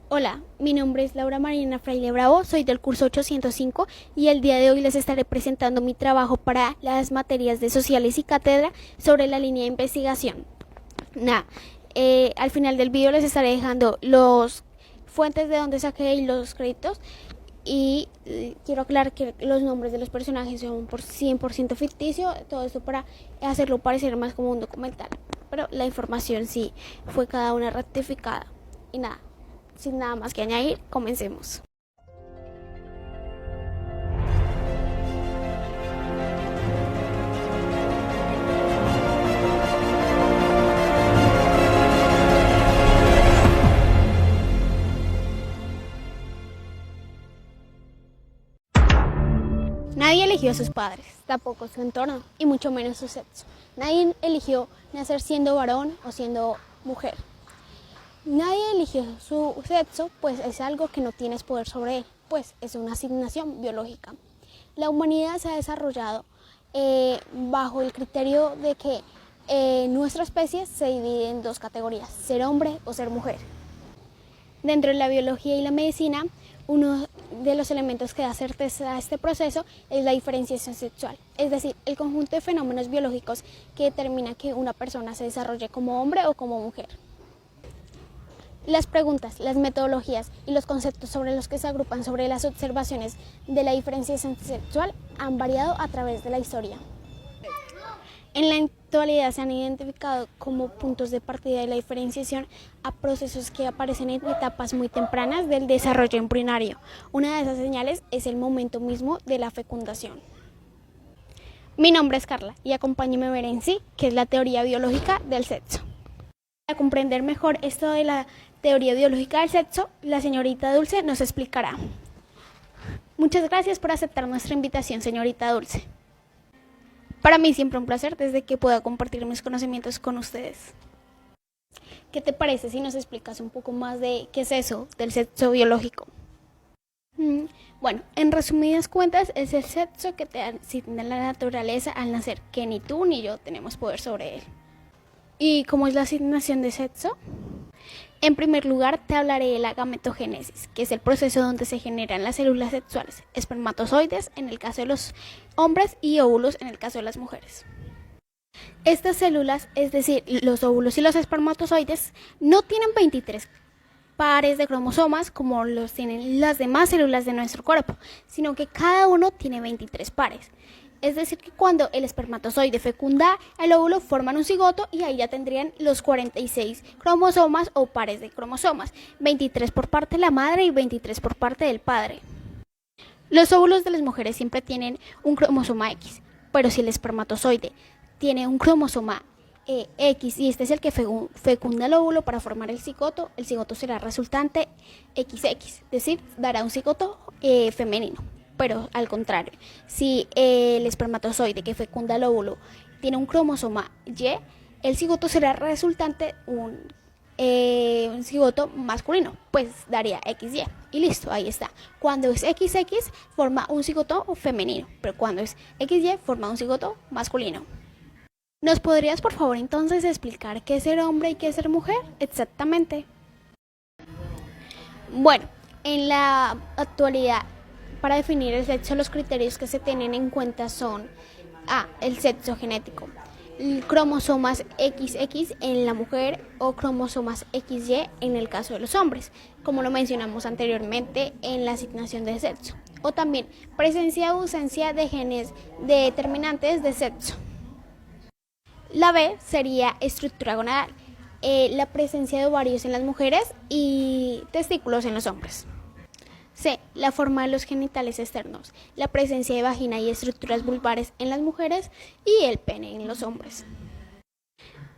Hola, mi nombre es Laura Marina Fraile Bravo, soy del curso 805 y el día de hoy les estaré presentando mi trabajo para las materias de sociales y cátedra sobre la línea de investigación. Al final del video les estaré dejando los fuentes de donde saqué y los créditos y quiero aclarar que los nombres de los personajes son por 100% ficticio, todo esto para hacerlo parecer más como un documental, pero la información sí fue cada una rectificada. Y nada, sin nada más que añadir, comencemos. Nadie eligió a sus padres, tampoco su entorno y mucho menos su sexo. Nadie eligió nacer siendo varón o siendo mujer. Nadie eligió su sexo, pues es algo que no tienes poder sobre él, pues es una asignación biológica. La humanidad se ha desarrollado bajo el criterio de que nuestra especie se divide en dos categorías, ser hombre o ser mujer. Dentro de la biología y la medicina, uno de los elementos que da certeza a este proceso es la diferenciación sexual, es decir, el conjunto de fenómenos biológicos que determina que una persona se desarrolle como hombre o como mujer. Las preguntas, las metodologías y los conceptos sobre los que se agrupan sobre las observaciones de la diferenciación sexual han variado a través de la historia. En la actualidad se han identificado como puntos de partida de la diferenciación a procesos que aparecen en etapas muy tempranas del desarrollo embrionario. Una de esas señales es el momento mismo de la fecundación. Mi nombre es Carla y acompáñenme a ver en sí qué es la teoría biológica del sexo. Para comprender mejor esto de la teoría biológica del sexo, la señorita Dulce nos explicará. Muchas gracias por aceptar nuestra invitación, señorita Dulce. Para mí siempre un placer desde que pueda compartir mis conocimientos con ustedes. ¿Qué te parece si nos explicas un poco más de qué es eso del sexo biológico? Bueno, en resumidas cuentas es el sexo que te asigna la naturaleza al nacer, que ni tú ni yo tenemos poder sobre él. ¿Y cómo es la asignación de sexo? En primer lugar, te hablaré de la gametogénesis, que es el proceso donde se generan las células sexuales, espermatozoides en el caso de los hombres y óvulos en el caso de las mujeres. Estas células, es decir, los óvulos y los espermatozoides, no tienen 23 pares de cromosomas como los tienen las demás células de nuestro cuerpo, sino que cada uno tiene 23 pares. Es decir, que cuando el espermatozoide fecunda el óvulo forman un cigoto y ahí ya tendrían los 46 cromosomas o pares de cromosomas, 23 por parte de la madre y 23 por parte del padre. Los óvulos de las mujeres siempre tienen un cromosoma X, pero si el espermatozoide tiene un cromosoma X y este es el que fecunda el óvulo para formar el cigoto será resultante XX, es decir, dará un cigoto femenino. Pero al contrario, si el espermatozoide que fecunda el óvulo tiene un cromosoma Y, el cigoto será resultante un cigoto masculino, pues daría XY y listo, ahí está. Cuando es XX forma un cigoto femenino, pero cuando es XY forma un cigoto masculino. ¿Nos podrías por favor entonces explicar qué es ser hombre y qué es ser mujer? Exactamente. Bueno, en la actualidad, para definir el sexo, los criterios que se tienen en cuenta son el sexo genético, cromosomas XX en la mujer o cromosomas XY en el caso de los hombres, como lo mencionamos anteriormente en la asignación de sexo, o también presencia o ausencia de genes determinantes de sexo. La B sería estructura gonadal, la presencia de ovarios en las mujeres y testículos en los hombres. C. La forma de los genitales externos, la presencia de vagina y estructuras vulvares en las mujeres y el pene en los hombres.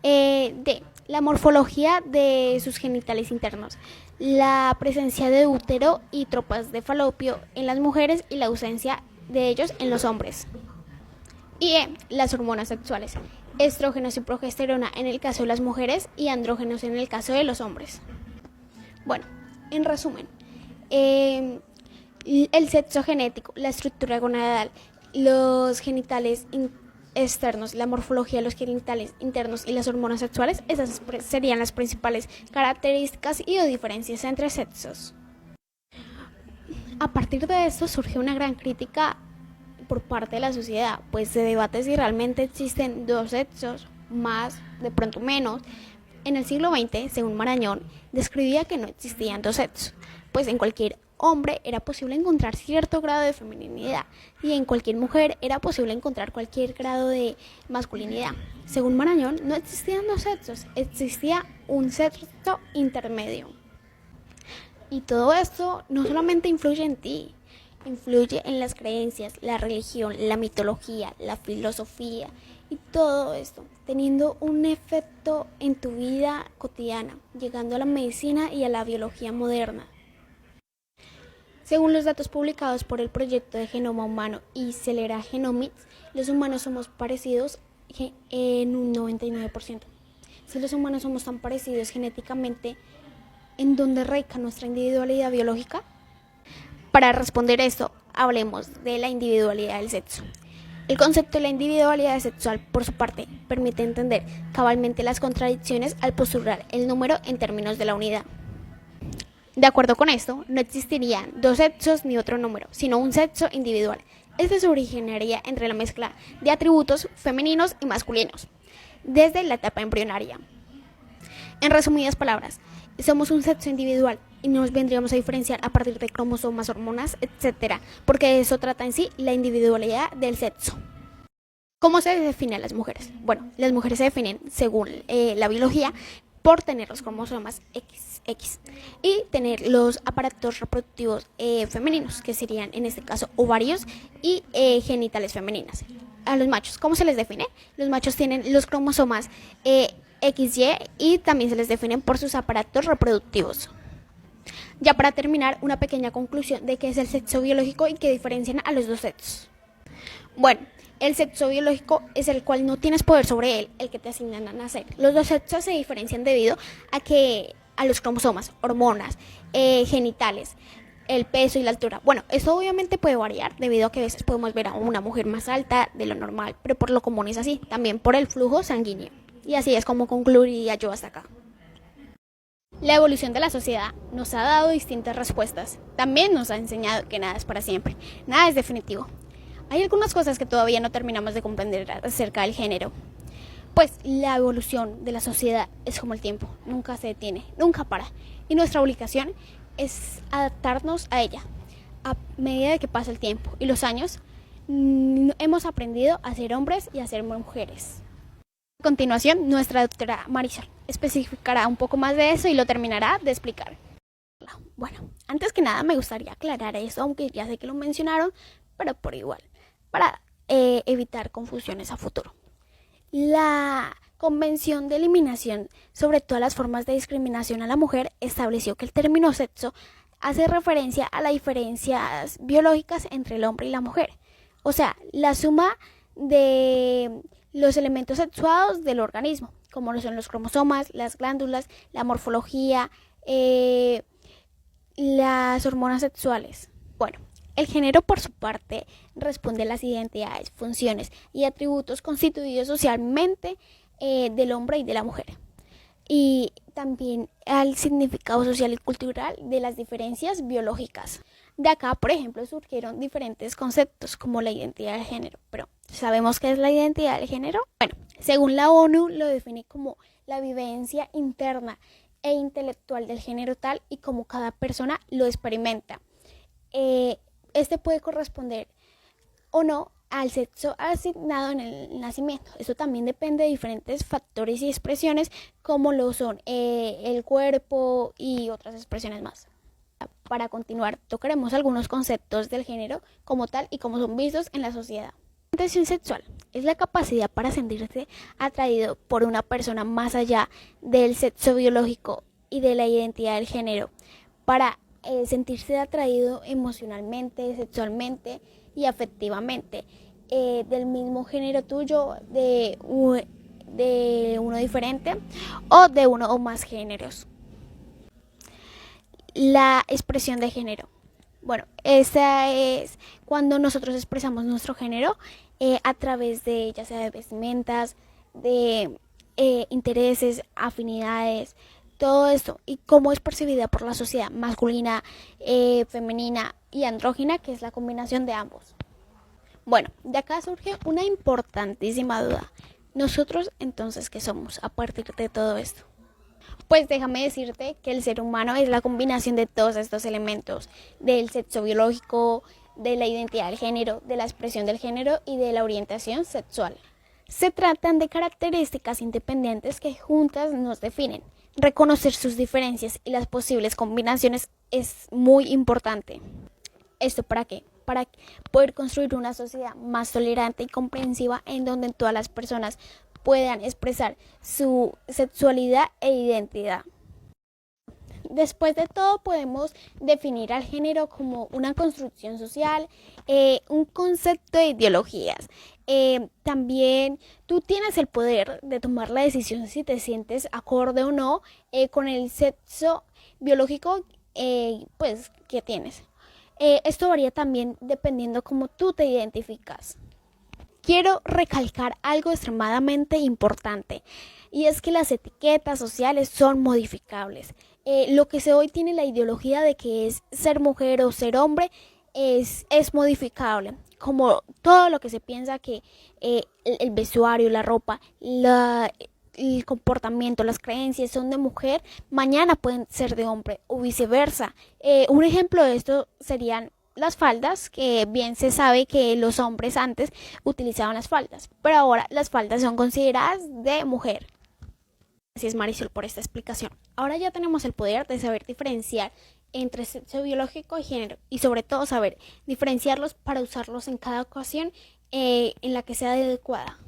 D. La morfología de sus genitales internos, la presencia de útero y tropas de falopio en las mujeres y la ausencia de ellos en los hombres. Y E. Las hormonas sexuales, estrógenos y progesterona en el caso de las mujeres y andrógenos en el caso de los hombres. Bueno, en resumen, el sexo genético, la estructura gonadal, los genitales externos, la morfología de los genitales internos y las hormonas sexuales, esas serían las principales características y o diferencias entre sexos. A partir de esto surge una gran crítica por parte de la sociedad, pues se debate si realmente existen dos sexos, más, de pronto menos. En el siglo XX, según Marañón, describía que no existían dos sexos, pues en cualquier hombre era posible encontrar cierto grado de feminidad y en cualquier mujer era posible encontrar cualquier grado de masculinidad. Según Marañón, no existían dos sexos, existía un sexo intermedio. Y todo esto no solamente influye en ti, influye en las creencias, la religión, la mitología, la filosofía y todo esto, teniendo un efecto en tu vida cotidiana, llegando a la medicina y a la biología moderna. Según los datos publicados por el proyecto de Genoma Humano y Celera Genomics, los humanos somos parecidos en un 99%. Si los humanos somos tan parecidos genéticamente, ¿en dónde radica nuestra individualidad biológica? Para responder esto, hablemos de la individualidad del sexo. El concepto de la individualidad sexual, por su parte, permite entender cabalmente las contradicciones al postular el número en términos de la unidad. De acuerdo con esto, no existirían dos sexos ni otro número, sino un sexo individual. Este se originaría entre la mezcla de atributos femeninos y masculinos, desde la etapa embrionaria. En resumidas palabras, somos un sexo individual y nos vendríamos a diferenciar a partir de cromosomas, hormonas, etc., porque de eso trata en sí la individualidad del sexo. ¿Cómo se define a las mujeres? Bueno, las mujeres se definen, según la biología, por tener los cromosomas XX y tener los aparatos reproductivos femeninos, que serían en este caso ovarios y genitales femeninas. A los machos, ¿cómo se les define? Los machos tienen los cromosomas XY y también se les definen por sus aparatos reproductivos. Ya para terminar, una pequeña conclusión de qué es el sexo biológico y qué diferencian a los dos sexos. Bueno, el sexo biológico es el cual no tienes poder sobre él, el que te asignan a nacer. Los dos sexos se diferencian debido a los cromosomas, hormonas, genitales, el peso y la altura. Bueno, eso obviamente puede variar debido a que a veces podemos ver a una mujer más alta de lo normal, pero por lo común es así, también por el flujo sanguíneo. Y así es como concluiría yo hasta acá. La evolución de la sociedad nos ha dado distintas respuestas. También nos ha enseñado que nada es para siempre, nada es definitivo. Hay algunas cosas que todavía no terminamos de comprender acerca del género. Pues la evolución de la sociedad es como el tiempo, nunca se detiene, nunca para. Y nuestra obligación es adaptarnos a ella. A medida de que pasa el tiempo y los años, hemos aprendido a ser hombres y a ser mujeres. A continuación, nuestra doctora Marisol especificará un poco más de eso y lo terminará de explicar. Bueno, antes que nada me gustaría aclarar eso, aunque ya sé que lo mencionaron, pero por igual, para evitar confusiones a futuro. La Convención de Eliminación sobre todas las formas de discriminación a la mujer estableció que el término sexo hace referencia a las diferencias biológicas entre el hombre y la mujer, o sea, la suma de los elementos sexuados del organismo, como lo son los cromosomas, las glándulas, la morfología, las hormonas sexuales. Bueno, el género, por su parte, responde a las identidades, funciones y atributos constituidos socialmente del hombre y de la mujer. Y también al significado social y cultural de las diferencias biológicas. De acá, por ejemplo, surgieron diferentes conceptos como la identidad de género. Pero, ¿sabemos qué es la identidad de género? Bueno, según la ONU lo define como la vivencia interna e intelectual del género tal y como cada persona lo experimenta. Este puede corresponder o no al sexo asignado en el nacimiento. Esto también depende de diferentes factores y expresiones como lo son el cuerpo y otras expresiones más. Para continuar, tocaremos algunos conceptos del género como tal y como son vistos en la sociedad. La orientación sexual es la capacidad para sentirse atraído por una persona más allá del sexo biológico y de la identidad del género, para sentirse atraído emocionalmente, sexualmente y afectivamente del mismo género tuyo, de uno diferente o de uno o más géneros. La expresión de género. Bueno, esa es cuando nosotros expresamos nuestro género a través de, ya sea de vestimentas, de intereses, afinidades, todo esto, y cómo es percibida por la sociedad masculina, femenina y andrógina, que es la combinación de ambos. Bueno, de acá surge una importantísima duda. ¿Nosotros entonces qué somos a partir de todo esto? Pues déjame decirte que el ser humano es la combinación de todos estos elementos, del sexo biológico, de la identidad del género, de la expresión del género y de la orientación sexual. Se tratan de características independientes que juntas nos definen. Reconocer sus diferencias y las posibles combinaciones es muy importante. ¿Esto para qué? Para poder construir una sociedad más tolerante y comprensiva en donde todas las personas puedan expresar su sexualidad e identidad. Después de todo, podemos definir al género como una construcción social, un concepto de ideologías. También tú tienes el poder de tomar la decisión si te sientes acorde o no con el sexo biológico pues, que tienes. Esto varía también dependiendo cómo tú te identificas. Quiero recalcar algo extremadamente importante, y es que las etiquetas sociales son modificables. Lo que hoy tiene la ideología de que es ser mujer o ser hombre es modificable, como todo lo que se piensa que el vestuario, la ropa, el comportamiento, las creencias son de mujer, mañana pueden ser de hombre o viceversa. Un ejemplo de esto serían las faldas, que bien se sabe que los hombres antes utilizaban las faldas, pero ahora las faldas son consideradas de mujer. Gracias, Marisol, por esta explicación. Ahora ya tenemos el poder de saber diferenciar entre sexo biológico y género, y sobre todo saber diferenciarlos para usarlos en cada ocasión en la que sea adecuada.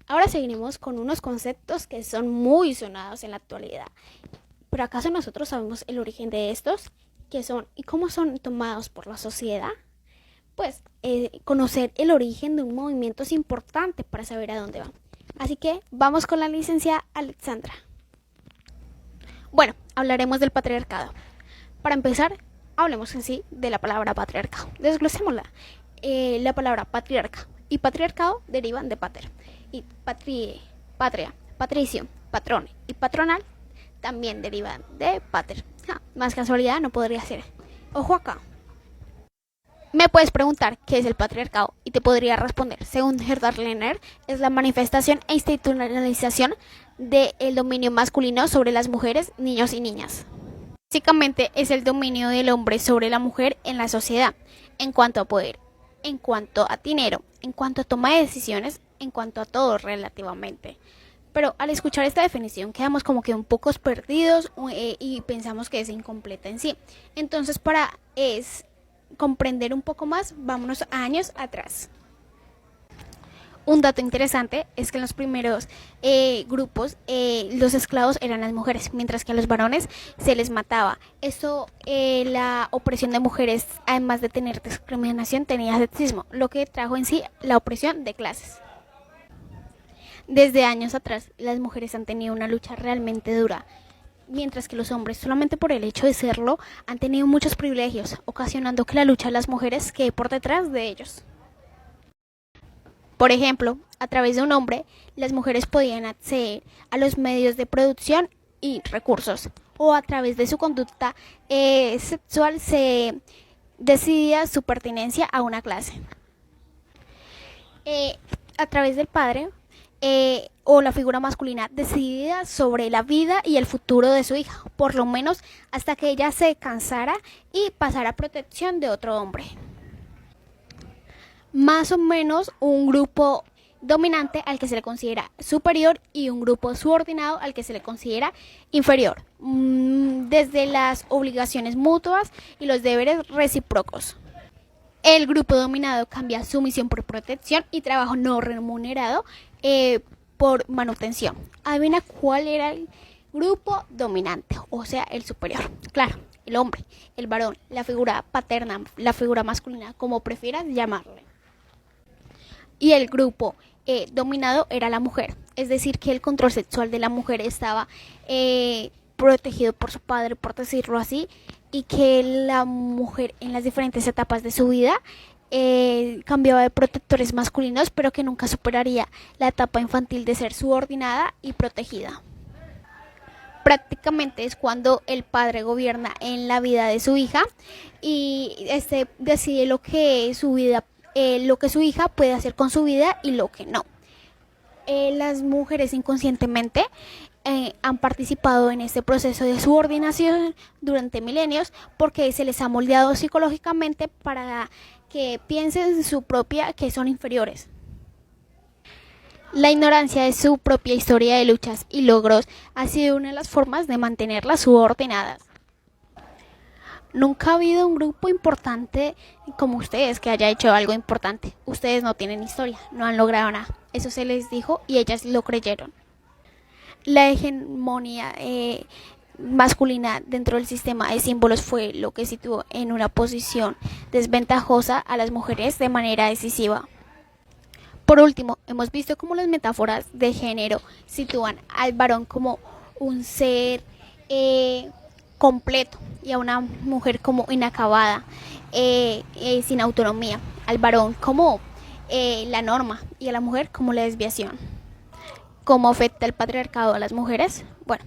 Ahora seguiremos con unos conceptos que son muy sonados en la actualidad. ¿Pero acaso nosotros sabemos el origen de estos? ¿Qué son y cómo son tomados por la sociedad? Pues conocer el origen de un movimiento es importante para saber a dónde va. Así que vamos con la licenciada Alexandra. Bueno, hablaremos del patriarcado. Para empezar, hablemos en sí de la palabra patriarcado. Desglosémosla. La palabra patriarca y patriarcado derivan de pater. Y patria, patricio, patrón y patronal también derivan de pater. Más casualidad no podría ser. Ojo acá. Me puedes preguntar qué es el patriarcado y te podría responder, según Herdar Lerner, es la manifestación e institucionalización del dominio masculino sobre las mujeres, niños y niñas. Básicamente es el dominio del hombre sobre la mujer en la sociedad, en cuanto a poder, en cuanto a dinero, en cuanto a toma de decisiones, en cuanto a todo relativamente. Pero al escuchar esta definición quedamos como que un poco perdidos y pensamos que es incompleta en sí. Entonces, para comprender un poco más, vámonos a años atrás. Un dato interesante es que en los primeros grupos los esclavos eran las mujeres, mientras que a los varones se les mataba. Esto, la opresión de mujeres, además de tener discriminación, tenía sexismo, lo que trajo en sí la opresión de clases. Desde años atrás, las mujeres han tenido una lucha realmente dura, mientras que los hombres, solamente por el hecho de serlo, han tenido muchos privilegios, ocasionando que la lucha de las mujeres quede por detrás de ellos. Por ejemplo, a través de un hombre, las mujeres podían acceder a los medios de producción y recursos, o a través de su conducta sexual se decidía su pertenencia a una clase. A través del padre, o la figura masculina decidida sobre la vida y el futuro de su hija, por lo menos hasta que ella se cansara y pasara a protección de otro hombre. Más o menos un grupo dominante al que se le considera superior y un grupo subordinado al que se le considera inferior, desde las obligaciones mutuas y los deberes recíprocos. El grupo dominado cambia su misión por protección y trabajo no remunerado por manutención. Adivina cuál era el grupo dominante, o sea, el superior. Claro, el hombre, el varón, la figura paterna, la figura masculina, como prefieras llamarle. Y el grupo dominado era la mujer, es decir, que el control sexual de la mujer estaba protegido por su padre, por decirlo así, y que la mujer en las diferentes etapas de su vida cambiaba de protectores masculinos, pero que nunca superaría la etapa infantil de ser subordinada y protegida. Prácticamente es cuando el padre gobierna en la vida de su hija y decide lo que su hija puede hacer con su vida y lo que no. Las mujeres inconscientemente han participado en este proceso de subordinación durante milenios porque se les ha moldeado psicológicamente para que piensen su propia que son inferiores. La ignorancia de su propia historia de luchas y logros ha sido una de las formas de mantenerlas subordinadas. Nunca ha habido un grupo importante como ustedes que haya hecho algo importante. Ustedes no tienen historia, no han logrado nada. Eso se les dijo y ellas lo creyeron. La hegemonía masculina dentro del sistema de símbolos fue lo que situó en una posición desventajosa a las mujeres de manera decisiva. Por último, hemos visto cómo las metáforas de género sitúan al varón como un ser completo y a una mujer como inacabada, sin autonomía, al varón como la norma y a la mujer como la desviación. ¿Cómo afecta el patriarcado a las mujeres? Bueno,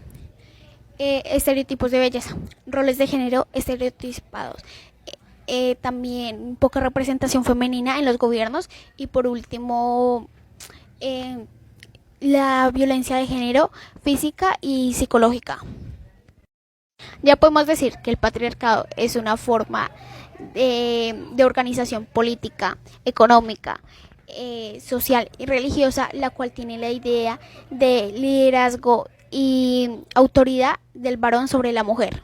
estereotipos de belleza, roles de género estereotipados, también poca representación femenina en los gobiernos y por último la violencia de género física y psicológica. Ya podemos decir que el patriarcado es una forma de organización política, económica, social y religiosa, la cual tiene la idea de liderazgo y autoridad del varón sobre la mujer.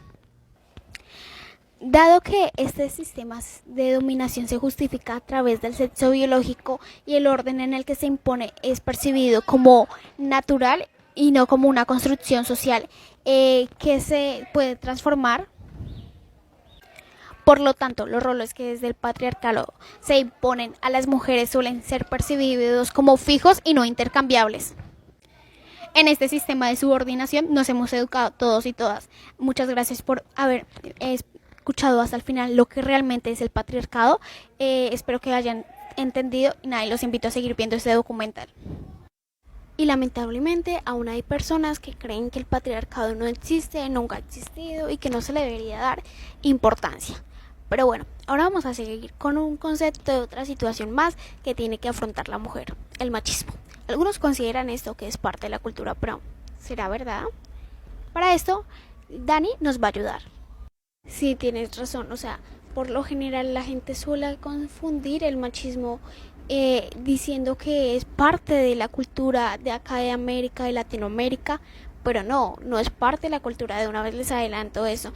Dado que este sistema de dominación se justifica a través del sexo biológico y el orden en el que se impone es percibido como natural y no como una construcción social que se puede transformar. Por lo tanto, los roles que desde el patriarcado se imponen a las mujeres suelen ser percibidos como fijos y no intercambiables. En este sistema de subordinación nos hemos educado todos y todas. Muchas gracias por haber escuchado hasta el final lo que realmente es el patriarcado. Espero que hayan entendido y nada, los invito a seguir viendo este documental. Y lamentablemente aún hay personas que creen que el patriarcado no existe, nunca ha existido y que no se le debería dar importancia. Pero bueno, ahora vamos a seguir con un concepto de otra situación más que tiene que afrontar la mujer, el machismo. Algunos consideran esto que es parte de la cultura, pero ¿será verdad? Para esto, Dani nos va a ayudar. Sí, tienes razón, o sea, por lo general la gente suele confundir el machismo diciendo que es parte de la cultura de acá de América, de Latinoamérica, pero no es parte de la cultura. De una vez les adelanto eso.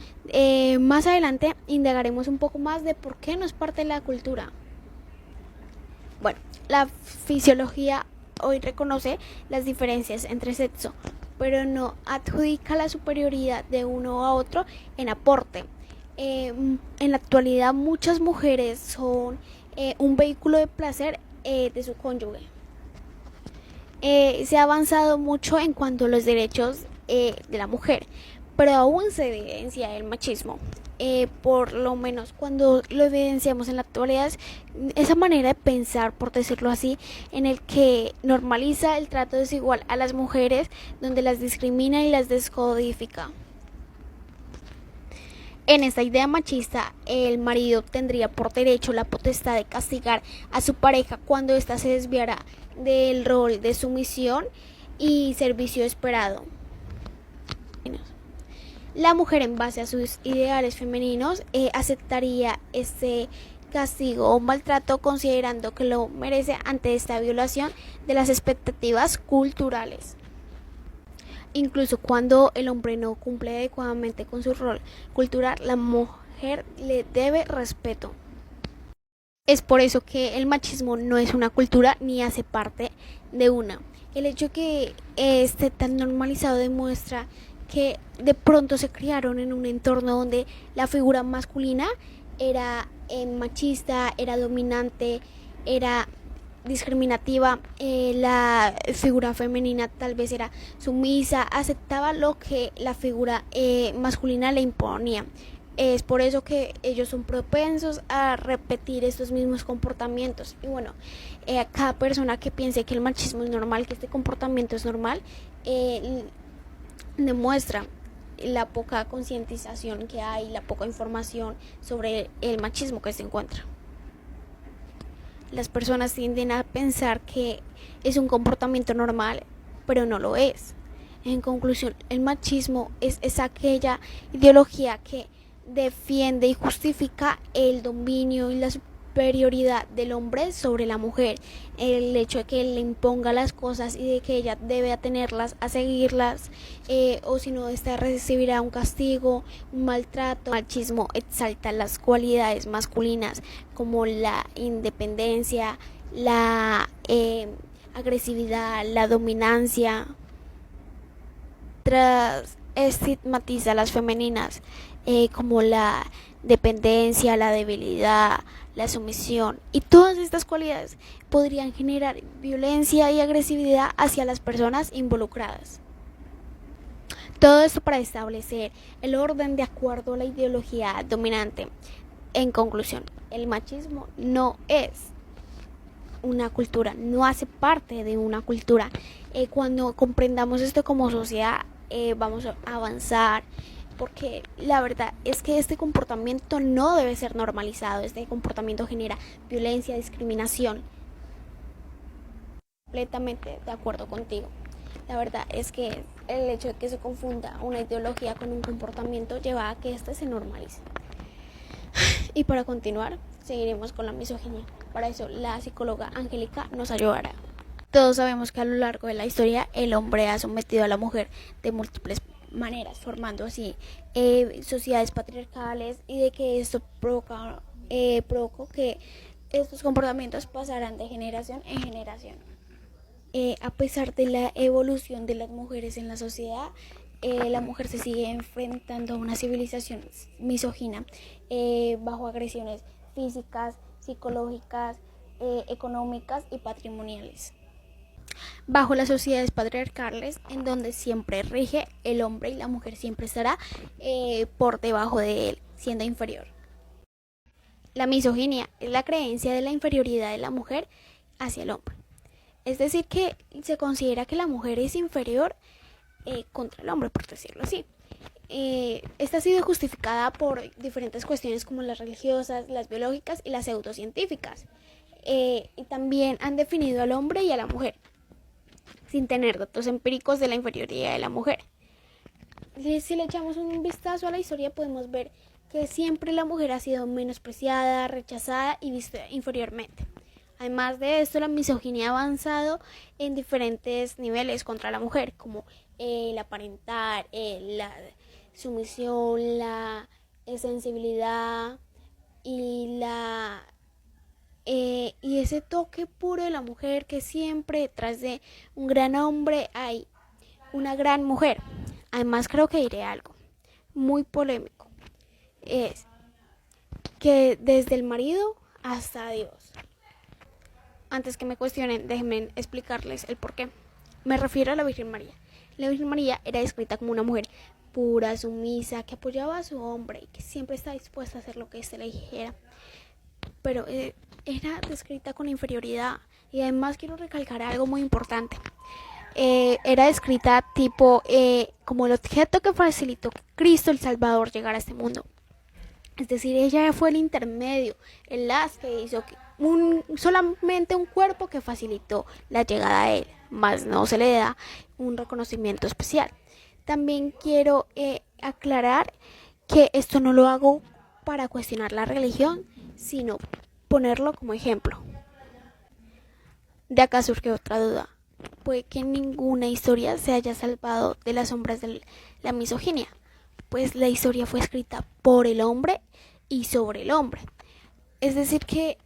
Más adelante indagaremos un poco más de por qué no es parte de la cultura. Bueno, la fisiología hoy reconoce las diferencias entre sexo, pero no adjudica la superioridad de uno a otro en aporte. En la actualidad muchas mujeres son un vehículo de placer de su cónyuge. Se ha avanzado mucho en cuanto a los derechos de la mujer, pero aún se evidencia el machismo. Por lo menos cuando lo evidenciamos en la actualidad, esa manera de pensar, por decirlo así, en el que normaliza el trato desigual a las mujeres, donde las discrimina y las descodifica. En esta idea machista, el marido tendría por derecho la potestad de castigar a su pareja cuando ésta se desviara del rol de sumisión y servicio esperado. La mujer, en base a sus ideales femeninos, aceptaría este castigo o maltrato considerando que lo merece ante esta violación de las expectativas culturales. Incluso cuando el hombre no cumple adecuadamente con su rol cultural, la mujer le debe respeto. Es por eso que el machismo no es una cultura ni hace parte de una. El hecho de que esté tan normalizado demuestra que de pronto se criaron en un entorno donde la figura masculina era machista, era dominante, era discriminativa, la figura femenina tal vez era sumisa, aceptaba lo que la figura masculina le imponía. Es por eso que ellos son propensos a repetir estos mismos comportamientos. Y bueno, cada persona que piense que el machismo es normal, que este comportamiento es normal, demuestra la poca concientización que hay, la poca información sobre el machismo que se encuentra. Las personas tienden a pensar que es un comportamiento normal, pero no lo es. En conclusión, el machismo es aquella ideología que defiende y justifica el dominio y la superioridad del hombre sobre la mujer, el hecho de que él le imponga las cosas y de que ella debe atenerlas, a seguirlas, o si no, esta recibirá un castigo, un maltrato. El machismo exalta las cualidades masculinas como la independencia, la agresividad, la dominancia, tras estigmatiza a las femeninas como la dependencia, la debilidad, la sumisión, y todas estas cualidades podrían generar violencia y agresividad hacia las personas involucradas. Todo esto para establecer el orden de acuerdo a la ideología dominante. En conclusión, el machismo no es una cultura, no hace parte de una cultura. Cuando comprendamos esto como sociedad, vamos a avanzar, porque la verdad es que este comportamiento no debe ser normalizado. Este comportamiento genera violencia, discriminación. Completamente de acuerdo contigo. La verdad es que el hecho de que se confunda una ideología con un comportamiento lleva a que este se normalice. Y para continuar, seguiremos con la misoginia. Para eso la psicóloga Angélica nos ayudará. Todos sabemos que a lo largo de la historia el hombre ha sometido a la mujer de múltiples maneras, formando así sociedades patriarcales, y de que esto provocó que estos comportamientos pasaran de generación en generación. A pesar de la evolución de las mujeres en la sociedad, la mujer se sigue enfrentando a una civilización misógina, bajo agresiones físicas, psicológicas, económicas y patrimoniales. Bajo las sociedades patriarcales, en donde siempre rige el hombre y la mujer siempre estará por debajo de él, siendo inferior. La misoginia es la creencia de la inferioridad de la mujer hacia el hombre. Es decir, que se considera que la mujer es inferior contra el hombre, por decirlo así. Esta ha sido justificada por diferentes cuestiones como las religiosas, las biológicas y las pseudocientíficas. Y también han definido al hombre y a la mujer, sin tener datos empíricos de la inferioridad de la mujer. Si le echamos un vistazo a la historia, podemos ver que siempre la mujer ha sido menospreciada, rechazada y vista inferiormente. Además de esto, la misoginia ha avanzado en diferentes niveles contra la mujer, como el aparentar, la sumisión, la sensibilidad y y ese toque puro de la mujer, que siempre detrás de un gran hombre hay una gran mujer. Además, creo que diré algo muy polémico, es que desde el marido hasta Dios. Antes que me cuestionen, déjenme explicarles el porqué. Me refiero a la Virgen María. La Virgen María era descrita como una mujer pura, sumisa, que apoyaba a su hombre y que siempre estaba dispuesta a hacer lo que éste le dijera. Pero era descrita con inferioridad. Y además quiero recalcar algo muy importante. Era descrita tipo como el objeto que facilitó que Cristo el Salvador llegara a este mundo. Es decir, ella fue el intermedio, el las que hizo que solamente un cuerpo que facilitó la llegada a él, más no se le da un reconocimiento especial. También quiero aclarar que esto no lo hago para cuestionar la religión, sino ponerlo como ejemplo. De acá surge otra duda. Puede que ninguna historia se haya salvado de las sombras de la misoginia, pues la historia fue escrita por el hombre y sobre el hombre. Es decir, que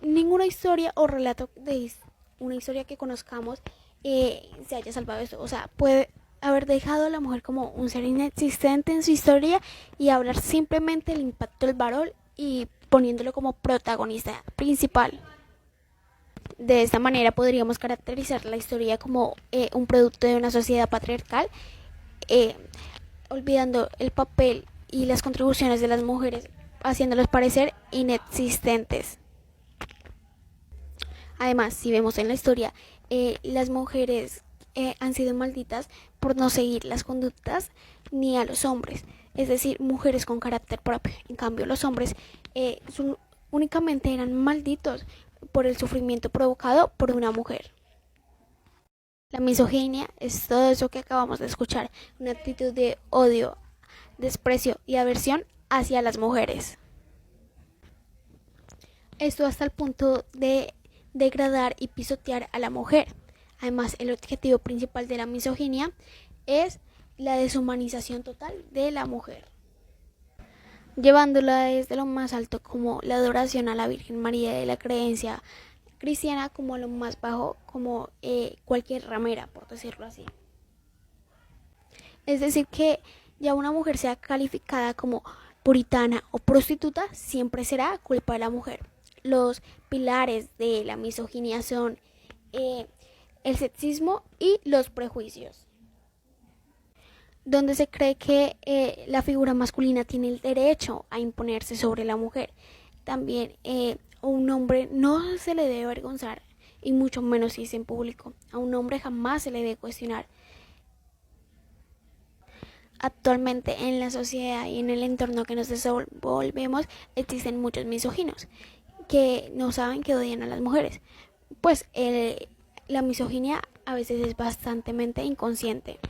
ninguna historia o relato de una historia que conozcamos se haya salvado de esto. O sea, puede haber dejado a la mujer como un ser inexistente en su historia y hablar simplemente del impacto del varón y poniéndolo como protagonista principal. De esta manera podríamos caracterizar la historia como un producto de una sociedad patriarcal, olvidando el papel y las contribuciones de las mujeres, haciéndolas parecer inexistentes. Además, si vemos en la historia, las mujeres han sido malditas por no seguir las conductas ni a los hombres, es decir, mujeres con carácter propio. En cambio, los hombres únicamente eran malditos por el sufrimiento provocado por una mujer. La misoginia es todo eso que acabamos de escuchar, una actitud de odio, desprecio y aversión hacia las mujeres. Esto hasta el punto de degradar y pisotear a la mujer. Además, el objetivo principal de la misoginia es la deshumanización total de la mujer, llevándola desde lo más alto como la adoración a la Virgen María de la creencia cristiana, como a lo más bajo como cualquier ramera, por decirlo así. Es decir, que ya una mujer sea calificada como puritana o prostituta, siempre será culpa de la mujer. Los pilares de la misoginia son el sexismo y los prejuicios, donde se cree que la figura masculina tiene el derecho a imponerse sobre la mujer. También a un hombre no se le debe avergonzar, y mucho menos si es en público. A un hombre jamás se le debe cuestionar. Actualmente en la sociedad y en el entorno que nos desenvolvemos existen muchos misóginos que no saben que odian a las mujeres. Pues la misoginia a veces es bastante inconsciente.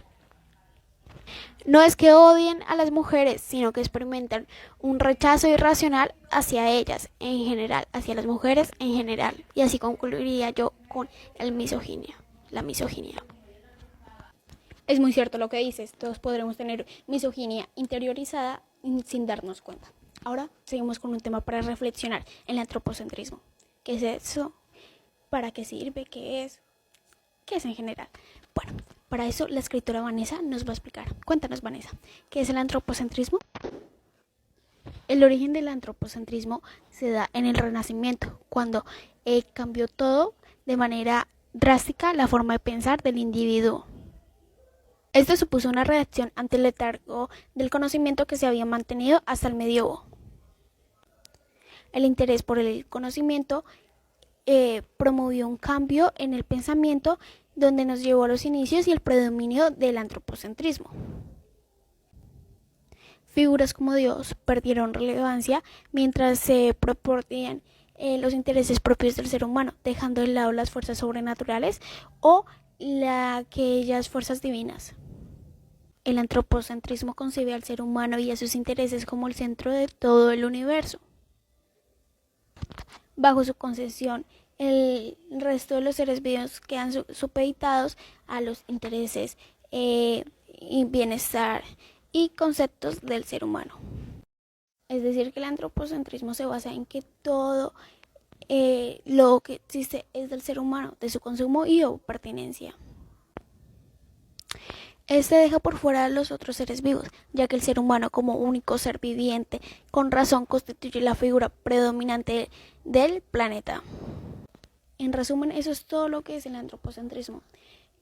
No es que odien a las mujeres, sino que experimentan un rechazo irracional hacia ellas en general, hacia las mujeres en general. Y así concluiría yo con la misoginia. Es muy cierto lo que dices, todos podremos tener misoginia interiorizada sin darnos cuenta. Ahora seguimos con un tema para reflexionar, el antropocentrismo. ¿Qué es eso? ¿Para qué sirve? ¿Qué es? ¿Qué es en general? Bueno, para eso la escritora Vanessa nos va a explicar. Cuéntanos, Vanessa, ¿qué es el antropocentrismo? El origen del antropocentrismo se da en el Renacimiento, cuando cambió todo de manera drástica la forma de pensar del individuo. Esto supuso una reacción ante el letargo del conocimiento que se había mantenido hasta el medievo. El interés por el conocimiento promovió un cambio en el pensamiento, donde nos llevó a los inicios y el predominio del antropocentrismo. Figuras como Dios perdieron relevancia mientras se proponían los intereses propios del ser humano, dejando de lado las fuerzas sobrenaturales o aquellas fuerzas divinas. El antropocentrismo concibe al ser humano y a sus intereses como el centro de todo el universo. Bajo su concepción, el resto de los seres vivos quedan supeditados a los intereses y bienestar y conceptos del ser humano. Es decir, que el antropocentrismo se basa en que todo lo que existe es del ser humano, de su consumo y o pertenencia. Este deja por fuera a los otros seres vivos, ya que el ser humano como único ser viviente, con razón, constituye la figura predominante del planeta. En resumen, eso es todo lo que es el antropocentrismo.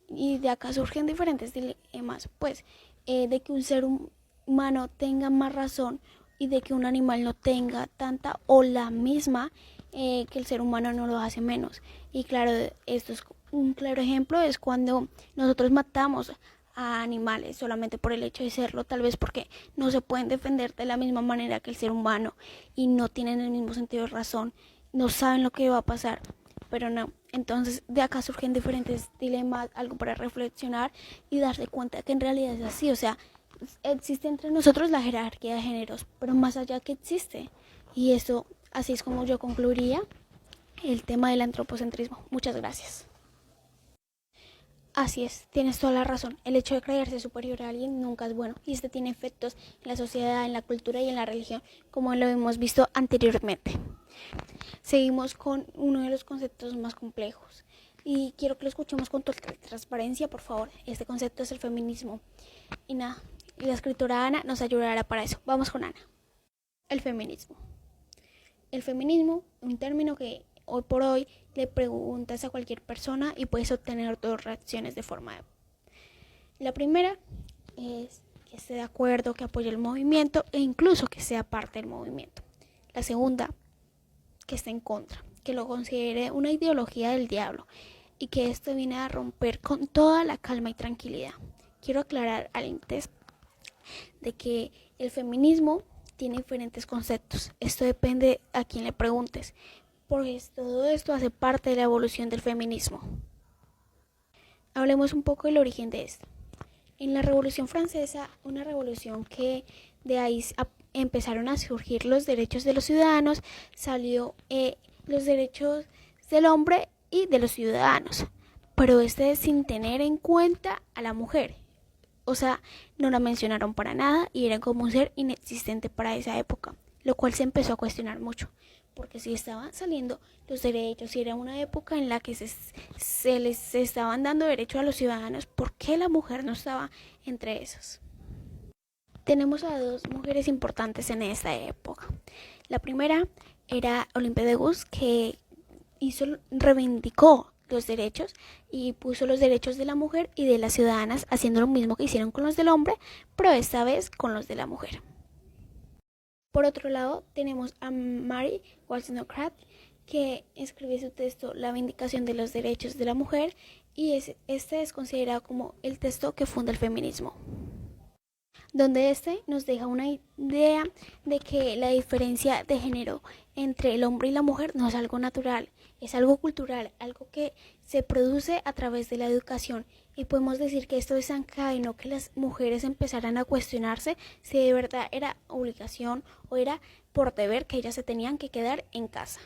Y de acá surgen diferentes dilemas, pues, de que un ser humano tenga más razón y de que un animal no tenga tanta o la misma, que el ser humano no lo hace menos. Y claro, esto es un claro ejemplo, es cuando nosotros matamos a animales solamente por el hecho de serlo, tal vez porque no se pueden defender de la misma manera que el ser humano y no tienen el mismo sentido de razón, no saben lo que va a pasar, pero no. Entonces de acá surgen diferentes dilemas, algo para reflexionar y darse cuenta que en realidad es así, o sea, existe entre nosotros la jerarquía de géneros, pero más allá que existe, y eso así es como yo concluiría el tema del antropocentrismo. Muchas gracias. Así es, tienes toda la razón. El hecho de creerse superior a alguien nunca es bueno, y este tiene efectos en la sociedad, en la cultura y en la religión, como lo hemos visto anteriormente. Seguimos con uno de los conceptos más complejos y quiero que lo escuchemos con total transparencia, por favor. Este concepto es el feminismo. Y nada, la escritora Ana nos ayudará para eso. Vamos con Ana. El feminismo. El feminismo, un término que hoy por hoy le preguntas a cualquier persona y puedes obtener dos reacciones de forma. La primera es, ¿qué que esté de acuerdo, que apoye el movimiento e incluso que sea parte del movimiento. La segunda, que esté en contra, que lo considere una ideología del diablo y que esto viene a romper con toda la calma y tranquilidad. Quiero aclarar antes de que el feminismo tiene diferentes conceptos. Esto depende a quien le preguntes, pues todo esto hace parte de la evolución del feminismo. Hablemos un poco del origen de esto. En la Revolución Francesa, una revolución que de ahí empezaron a surgir los derechos de los ciudadanos, salió los derechos del hombre y de los ciudadanos, pero sin tener en cuenta a la mujer. O sea, no la mencionaron para nada y era como un ser inexistente para esa época, lo cual se empezó a cuestionar mucho, porque si estaban saliendo los derechos, si era una época en la que se les estaban dando derechos a los ciudadanos, ¿por qué la mujer no estaba entre esos? Tenemos a dos mujeres importantes en esta época. La primera era Olympe de Gouges, que reivindicó los derechos y puso los derechos de la mujer y de las ciudadanas, haciendo lo mismo que hicieron con los del hombre, pero esta vez con los de la mujer. Por otro lado, tenemos a Mary Wollstonecraft, que escribió su texto La Vindicación de los Derechos de la Mujer, y este es considerado como el texto que funda el feminismo, donde nos deja una idea de que la diferencia de género entre el hombre y la mujer no es algo natural, es algo cultural, algo que se produce a través de la educación, y podemos decir que esto desencadenó que las mujeres empezaran a cuestionarse si de verdad era obligación o era por deber que ellas se tenían que quedar en casa.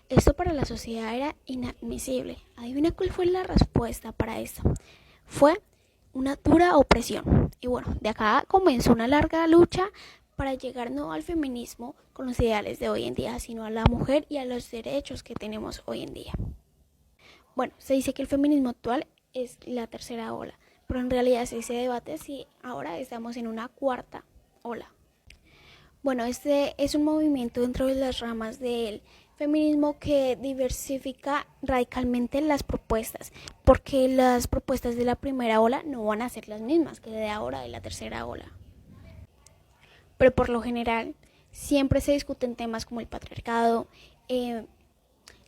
Esto para la sociedad era inadmisible. Adivina cuál fue la respuesta para esto. Fue una dura opresión. Y bueno, de acá comenzó una larga lucha para llegar no al feminismo con los ideales de hoy en día, sino a la mujer y a los derechos que tenemos hoy en día. Bueno, se dice que el feminismo actual es la tercera ola, pero en realidad se debate si ahora estamos en una cuarta ola. Bueno, este es un movimiento dentro de las ramas del feminismo que diversifica radicalmente las propuestas, porque las propuestas de la primera ola no van a ser las mismas que de ahora de la tercera ola. Pero por lo general siempre se discuten temas como el patriarcado,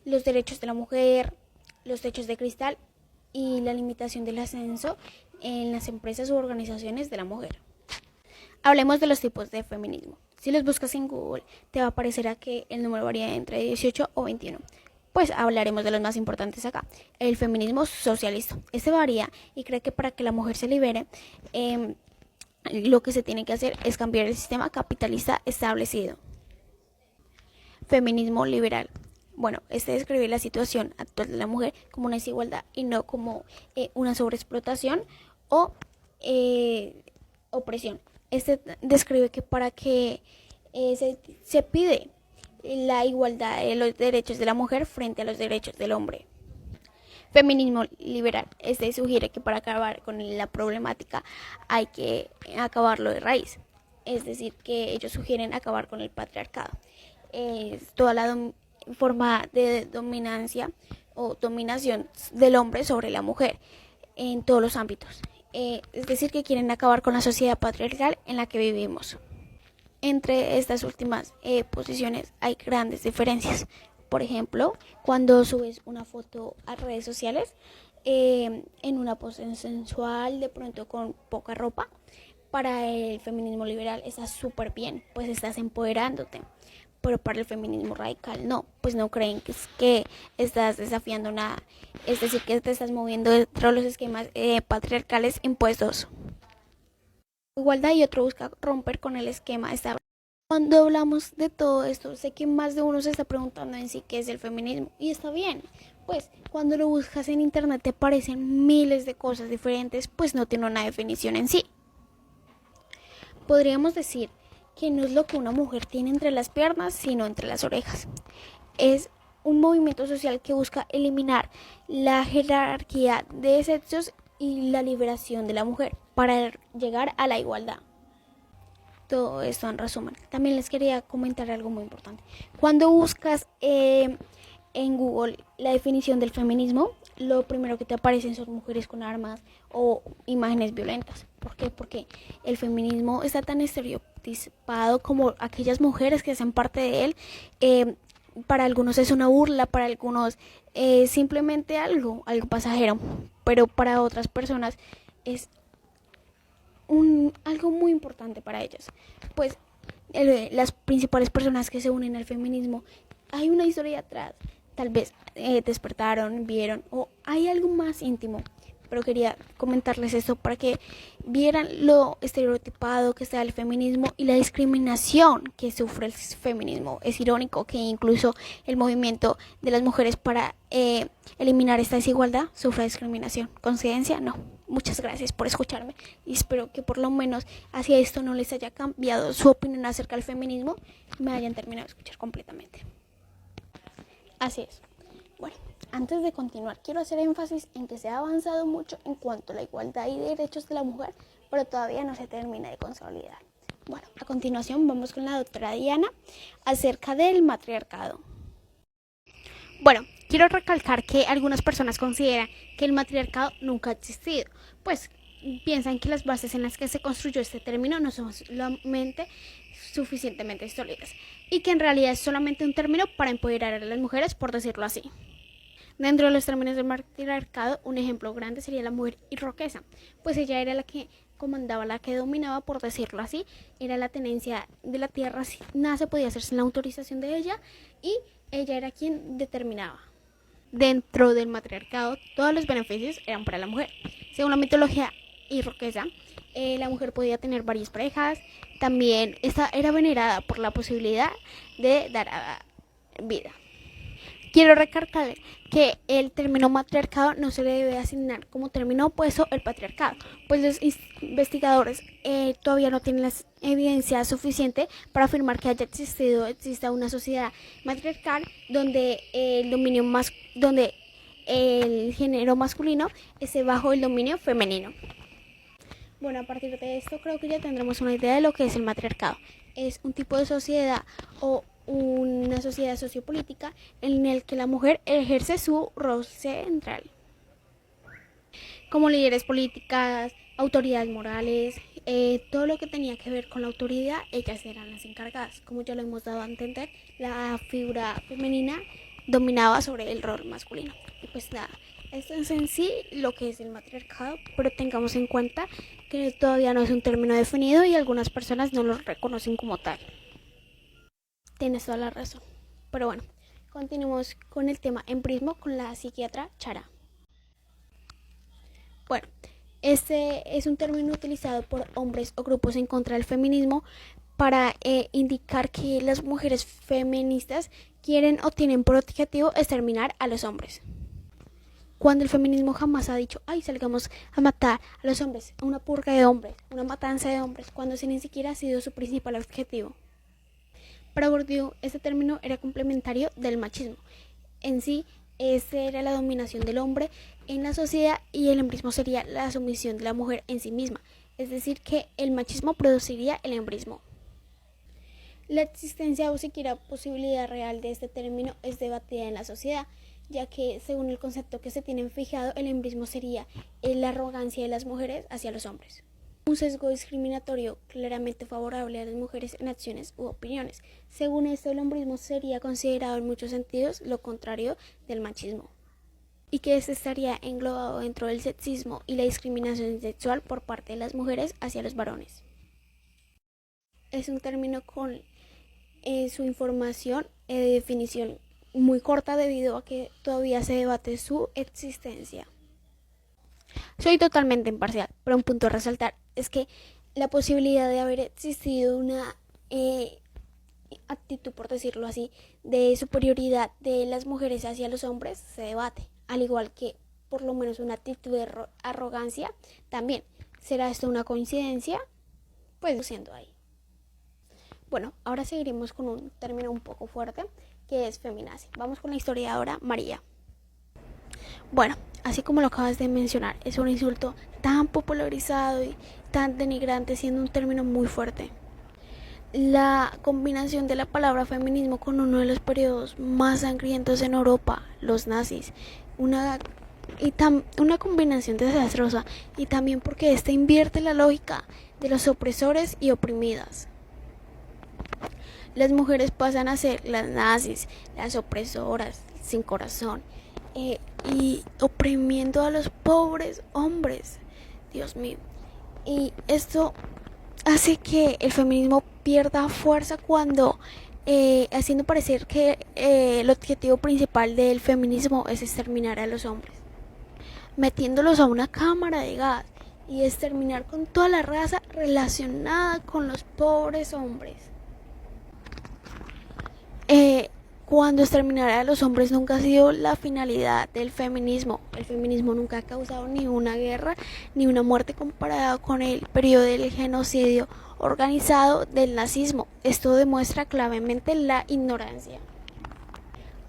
los derechos de la mujer, los techos de cristal y la limitación del ascenso en las empresas u organizaciones de la mujer. Hablemos de los tipos de feminismo. Si los buscas en Google, te va a aparecer a que el número varía entre 18 o 21. Pues hablaremos de los más importantes acá. El feminismo socialista. Este varía y cree que para que la mujer se libere, lo que se tiene que hacer es cambiar el sistema capitalista establecido. Feminismo liberal. Bueno, describe la situación actual de la mujer como una desigualdad y no como una sobreexplotación o opresión. Describe que para que se pide la igualdad de los derechos de la mujer frente a los derechos del hombre. Feminismo liberal. Sugiere que para acabar con la problemática hay que acabarlo de raíz. Es decir, que ellos sugieren acabar con el patriarcado. Toda la forma de dominancia o dominación del hombre sobre la mujer en todos los ámbitos. Es decir, que quieren acabar con la sociedad patriarcal en la que vivimos. Entre estas últimas posiciones hay grandes diferencias. Por ejemplo, cuando subes una foto a redes sociales en una pose sensual, de pronto con poca ropa, para el feminismo liberal está súper bien, pues estás empoderándote. Pero para el feminismo radical no, pues no creen que estás desafiando nada, es decir, que te estás moviendo dentro de los esquemas patriarcales impuestos. Igualdad y otro busca romper con el esquema establecido. Cuando hablamos de todo esto, sé que más de uno se está preguntando en sí qué es el feminismo, y está bien, pues cuando lo buscas en internet te aparecen miles de cosas diferentes, pues no tiene una definición en sí. Podríamos decir que no es lo que una mujer tiene entre las piernas, sino entre las orejas. Es un movimiento social que busca eliminar la jerarquía de sexos y la liberación de la mujer para llegar a la igualdad. Todo esto en resumen. También les quería comentar algo muy importante. Cuando buscas en Google la definición del feminismo, lo primero que te aparecen son mujeres con armas o imágenes violentas. ¿Por qué? Porque el feminismo está tan estereotipado como aquellas mujeres que hacen parte de él. Para algunos es una burla, para algunos simplemente algo pasajero, pero para otras personas es algo muy importante para ellas. Pues las principales personas que se unen al feminismo, hay una historia atrás, tal vez despertaron, vieron, o hay algo más íntimo, pero quería comentarles esto para que vieran lo estereotipado que está el feminismo y la discriminación que sufre el feminismo. Es irónico que incluso el movimiento de las mujeres para eliminar esta desigualdad sufra discriminación. ¿Coincidencia? No. Muchas gracias por escucharme y espero que por lo menos hacia esto no les haya cambiado su opinión acerca del feminismo y me hayan terminado de escuchar completamente. Así es. Bueno, antes de continuar, quiero hacer énfasis en que se ha avanzado mucho en cuanto a la igualdad y derechos de la mujer, pero todavía no se termina de consolidar. Bueno, a continuación vamos con la doctora Diana acerca del matriarcado. Bueno, quiero recalcar que algunas personas consideran que el matriarcado nunca ha existido, pues piensan que las bases en las que se construyó este término no son solamente suficientemente sólidas y que en realidad es solamente un término para empoderar a las mujeres, por decirlo así. Dentro de los términos del matriarcado, un ejemplo grande sería la mujer irroquesa, pues ella era la que comandaba, la que dominaba, por decirlo así, era la tenencia de la tierra, nada se podía hacer sin la autorización de ella y ella era quien determinaba. Dentro del matriarcado, todos los beneficios eran para la mujer. Según la mitología irroquesa, la mujer podía tener varias parejas, también esta era venerada por la posibilidad de dar vida. Quiero recalcar que el término matriarcado no se le debe asignar como término opuesto al patriarcado, pues los investigadores todavía no tienen la evidencia suficiente para afirmar que exista una sociedad matriarcal donde donde el género masculino esté bajo el dominio femenino. Bueno, a partir de esto creo que ya tendremos una idea de lo que es el matriarcado. Es un tipo de sociedad o una sociedad sociopolítica en el que la mujer ejerce su rol central como líderes políticas, autoridades morales, todo lo que tenía que ver con la autoridad, ellas eran las encargadas. Como ya lo hemos dado a entender, la figura femenina dominaba sobre el rol masculino. Y pues nada, esto es en sí lo que es el matriarcado, pero tengamos en cuenta que todavía no es un término definido y algunas personas no lo reconocen como tal. Tienes toda la razón. Pero bueno, continuemos con el tema empirismo con la psiquiatra Chara. Bueno, este es un término utilizado por hombres o grupos en contra del feminismo para indicar que las mujeres feministas quieren o tienen por objetivo exterminar a los hombres. Cuando el feminismo jamás ha dicho, ay, salgamos a matar a los hombres, una purga de hombres, una matanza de hombres, cuando ese ni siquiera ha sido su principal objetivo. Para Bourdieu, este término era complementario del machismo. En sí, esta era la dominación del hombre en la sociedad y el embrismo sería la sumisión de la mujer en sí misma, es decir, que el machismo produciría el embrismo. La existencia o siquiera posibilidad real de este término es debatida en la sociedad, ya que según el concepto que se tiene fijado, el embrismo sería la arrogancia de las mujeres hacia los hombres. Un sesgo discriminatorio claramente favorable a las mujeres en acciones u opiniones. Según esto, el hombrismo sería considerado en muchos sentidos lo contrario del machismo, y que este estaría englobado dentro del sexismo y la discriminación sexual por parte de las mujeres hacia los varones. Es un término con su información de definición muy corta debido a que todavía se debate su existencia. Soy totalmente imparcial, pero un punto a resaltar es que la posibilidad de haber existido una actitud, por decirlo así, de superioridad de las mujeres hacia los hombres se debate, al igual que por lo menos una actitud de arrogancia también. ¿Será esto una coincidencia? Pues siendo ahí. Bueno, ahora seguiremos con un término un poco fuerte que es feminazi. Vamos con la historiadora María. Bueno, así como lo acabas de mencionar, es un insulto tan popularizado y tan denigrante, siendo un término muy fuerte. La combinación de la palabra feminismo con uno de los periodos más sangrientos en Europa, los nazis, una, una combinación desastrosa, y también porque esta invierte la lógica de los opresores y oprimidas. Las mujeres pasan a ser las nazis, las opresoras, sin corazón, y oprimiendo a los pobres hombres. Dios mío. Y esto hace que el feminismo pierda fuerza cuando haciendo parecer que el objetivo principal del feminismo es exterminar a los hombres, metiéndolos a una cámara de gas y exterminar con toda la raza relacionada con los pobres hombres. Cuando exterminar a los hombres nunca ha sido la finalidad del feminismo. El feminismo nunca ha causado ni una guerra ni una muerte comparada con el periodo del genocidio organizado del nazismo. Esto demuestra clavemente la ignorancia.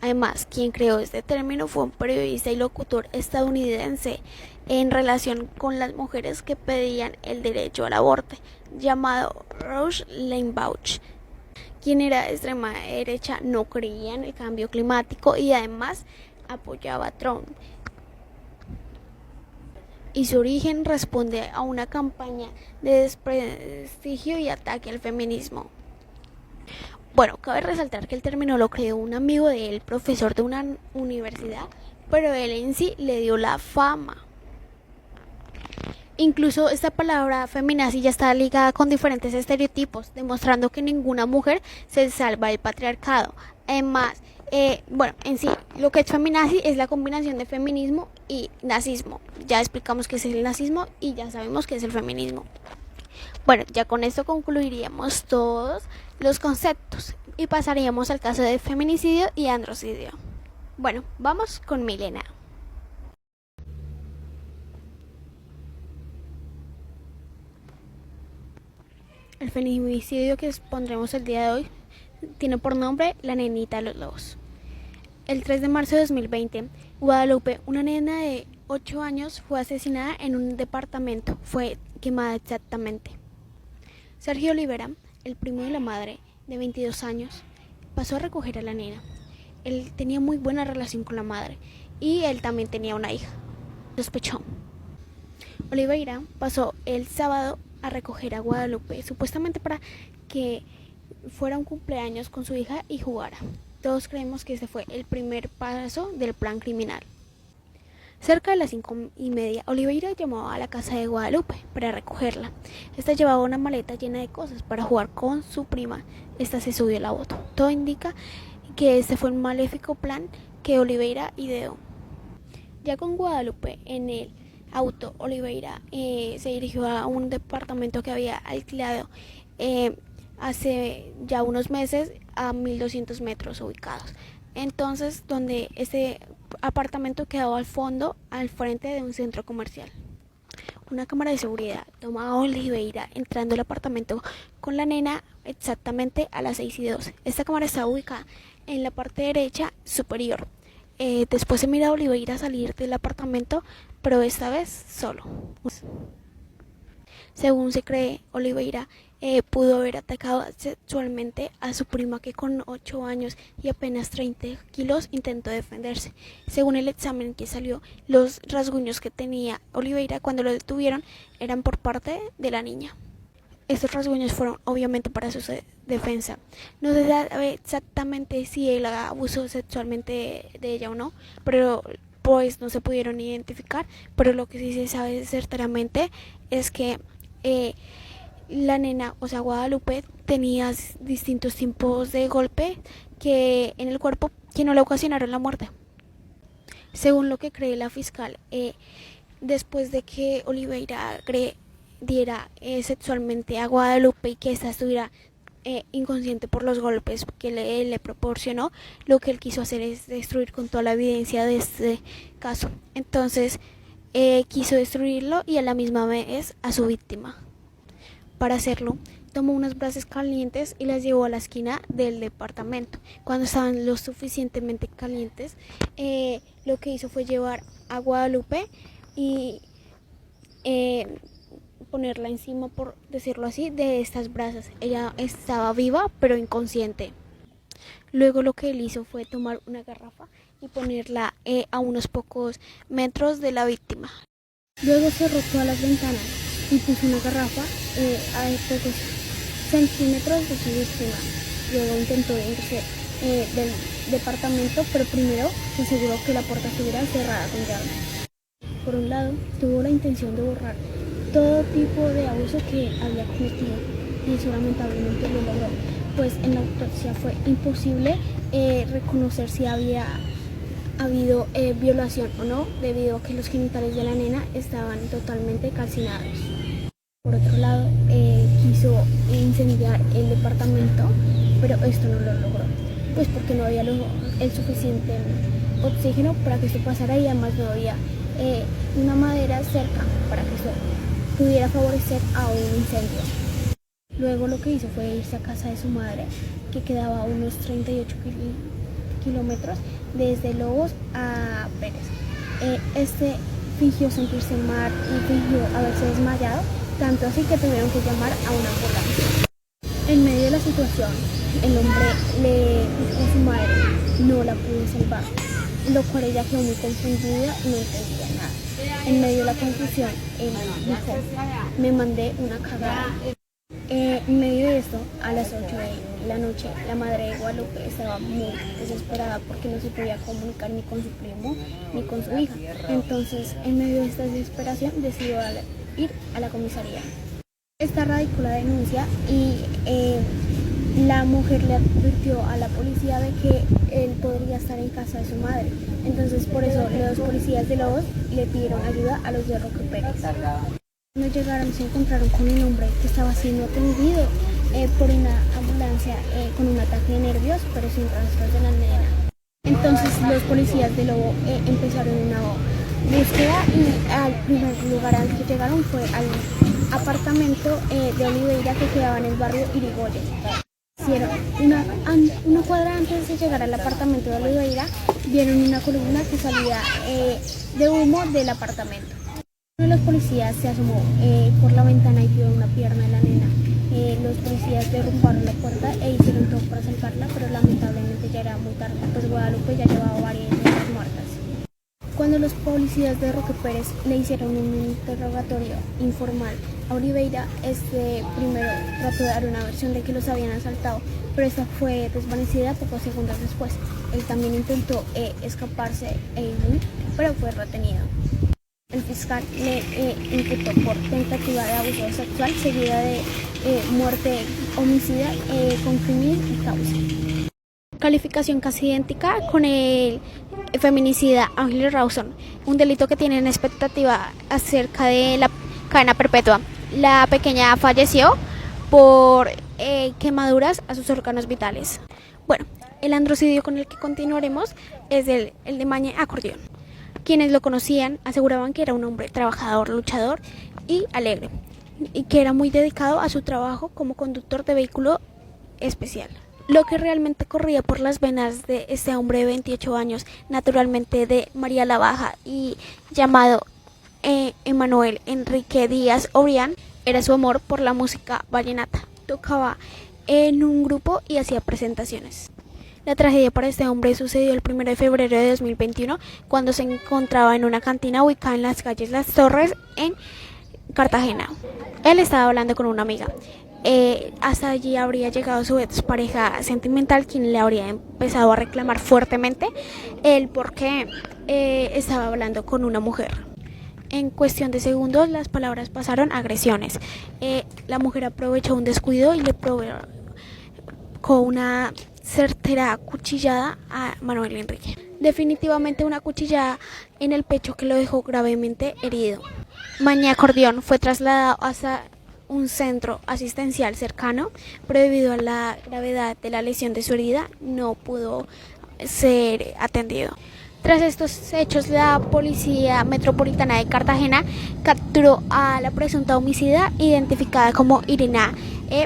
Además, quien creó este término fue un periodista y locutor estadounidense en relación con las mujeres que pedían el derecho al aborto, llamado Rush Limbaugh, quien era de extrema derecha, no creía en el cambio climático y además apoyaba a Trump. Y su origen responde a una campaña de desprestigio y ataque al feminismo. Bueno, cabe resaltar que el término lo creó un amigo de él, profesor de una universidad, pero él en sí le dio la fama. Incluso esta palabra feminazi ya está ligada con diferentes estereotipos, demostrando que ninguna mujer se salva del patriarcado. Además, en sí, lo que es feminazi es la combinación de feminismo y nazismo. Ya explicamos qué es el nazismo y ya sabemos qué es el feminismo. Bueno, ya con esto concluiríamos todos los conceptos y pasaríamos al caso de feminicidio y androcidio. Bueno, vamos con Milena. El feminicidio que expondremos el día de hoy tiene por nombre La Nenita de los Lobos. El 3 de marzo de 2020, Guadalupe, una nena de 8 años, fue asesinada en un departamento. Fue quemada exactamente. Sergio Olivera, el primo de la madre, de 22 años, pasó a recoger a la nena. Él tenía muy buena relación con la madre y él también tenía una hija. Sospechó. Oliveira pasó el sábado a recoger a Guadalupe, supuestamente para que fuera un cumpleaños con su hija y jugara. Todos creemos que ese fue el primer paso del plan criminal. Cerca de las 5:30, Oliveira llamó a la casa de Guadalupe para recogerla. Esta llevaba una maleta llena de cosas para jugar con su prima. Esta se subió a la moto. Todo indica que este fue un maléfico plan que Oliveira ideó. Ya con Guadalupe en el auto, Oliveira se dirigió a un departamento que había alquilado hace ya unos meses a 1200 metros ubicados. Entonces, donde este apartamento quedaba al fondo, al frente de un centro comercial. Una cámara de seguridad tomaba a Oliveira entrando al apartamento con la nena exactamente a las 6:02. Esta cámara está ubicada en la parte derecha superior. Después se mira a Oliveira salir del apartamento, pero esta vez solo. Según se cree, Oliveira pudo haber atacado sexualmente a su prima, que con 8 años y apenas 30 kilos intentó defenderse. Según el examen que salió, los rasguños que tenía Oliveira cuando lo detuvieron eran por parte de la niña. Estos rasguños fueron obviamente para su defensa. No se sabe exactamente si él abusó sexualmente de ella o no, pero pues no se pudieron identificar. Pero lo que sí se sabe certeramente es que la nena, o sea Guadalupe, tenía distintos tipos de golpe que en el cuerpo que no le ocasionaron la muerte. Según lo que cree la fiscal, después de que Oliveira diera sexualmente a Guadalupe y que ésta estuviera inconsciente por los golpes que le proporcionó, lo que él quiso hacer es destruir con toda la evidencia de este caso. Entonces quiso destruirlo y a la misma vez a su víctima. Para hacerlo, tomó unas brasas calientes y las llevó a la esquina del departamento. Cuando estaban lo suficientemente calientes, lo que hizo fue llevar a Guadalupe y ponerla encima, por decirlo así, de estas brasas. Ella estaba viva pero inconsciente. Luego lo que él hizo fue tomar una garrafa y ponerla a unos pocos metros de la víctima. Luego cerró todas las ventanas y puso una garrafa a pocos centímetros de su víctima. Luego intentó irse del departamento, pero primero se aseguró que la puerta estuviera cerrada con llave. Por un lado, tuvo la intención de borrar todo tipo de abuso que había cometido y eso lamentablemente lo logró, pues en la autopsia fue imposible reconocer si había habido violación o no, debido a que los genitales de la nena estaban totalmente calcinados. Por otro lado, quiso incendiar el departamento, pero esto no lo logró, pues porque no había el suficiente oxígeno para que esto pasara y además no había una madera cerca para que esto pudiera favorecer a un incendio. Luego lo que hizo fue irse a casa de su madre, que quedaba a unos 38 kilómetros desde Lobos a Pérez. Este fingió sentirse mal y fingió haberse desmayado, tanto así que tuvieron que llamar a una ambulancia. En medio de la situación, el hombre le dijo a su madre, no la pudo salvar, lo cual ella quedó muy confundida y no entendía nada. En medio de la confusión, él dijo, me mandé una cagada. En medio de esto, a las 8 de la noche, la madre de Guadalupe estaba muy desesperada porque no se podía comunicar ni con su primo ni con su hija. Entonces, en medio de esta desesperación, decidió ir a la comisaría. Esta radicó la denuncia y la mujer le advirtió a la policía de que él podría estar en casa de su madre. Entonces, por eso, los policías de Lobos le pidieron ayuda a los de Roque Pérez. Cuando llegaron, se encontraron con un hombre que estaba siendo atendido por una ambulancia con un ataque de nervios, pero sin rastros de la nena. Entonces los policías de Lobo empezaron una búsqueda y al primer lugar al que llegaron fue al apartamento de Oliveira, que quedaba en el barrio Irigoyen. Hicieron una cuadra antes de llegar al apartamento de Oliveira, vieron una columna que salía de humo del apartamento. Uno de los policías se asomó por la ventana y vio una pierna de la nena. Los policías derrumbaron la puerta e hicieron todo para salvarla, pero lamentablemente ya era muy tarde, pues Guadalupe ya llevaba varias niñas muertas. Cuando los policías de Roque Pérez le hicieron un interrogatorio informal a Oliveira, primero trató de dar una versión de que los habían asaltado, pero esta fue desvanecida pocos segundos después. Él también intentó escaparse e huir, pero fue retenido. El fiscal le imputó por tentativa de abuso sexual seguida de muerte homicida con crimen y causa. Calificación casi idéntica con el feminicida Ángel Rawson, un delito que tiene en expectativa acerca de la cadena perpetua. La pequeña falleció por quemaduras a sus órganos vitales. Bueno, el androcidio con el que continuaremos es el de Mañe Acordeón. Quienes lo conocían aseguraban que era un hombre trabajador, luchador y alegre, y que era muy dedicado a su trabajo como conductor de vehículo especial. Lo que realmente corría por las venas de este hombre de 28 años, naturalmente de María la Baja y llamado Emanuel Enrique Díaz Obrián, era su amor por la música vallenata. Tocaba en un grupo y hacía presentaciones. La tragedia para este hombre sucedió el 1 de febrero de 2021, cuando se encontraba en una cantina ubicada en las calles Las Torres, en Cartagena. Él estaba hablando con una amiga. Hasta allí habría llegado su expareja sentimental, quien le habría empezado a reclamar fuertemente el por qué estaba hablando con una mujer. En cuestión de segundos, las palabras pasaron a agresiones. La mujer aprovechó un descuido y le provocó una certera cuchillada a Manuel Enrique. Definitivamente una cuchillada en el pecho que lo dejó gravemente herido. Mañe Acordeón fue trasladado hasta un centro asistencial cercano, pero debido a la gravedad de la lesión de su herida no pudo ser atendido. Tras estos hechos, la Policía Metropolitana de Cartagena capturó a la presunta homicida, identificada como Irina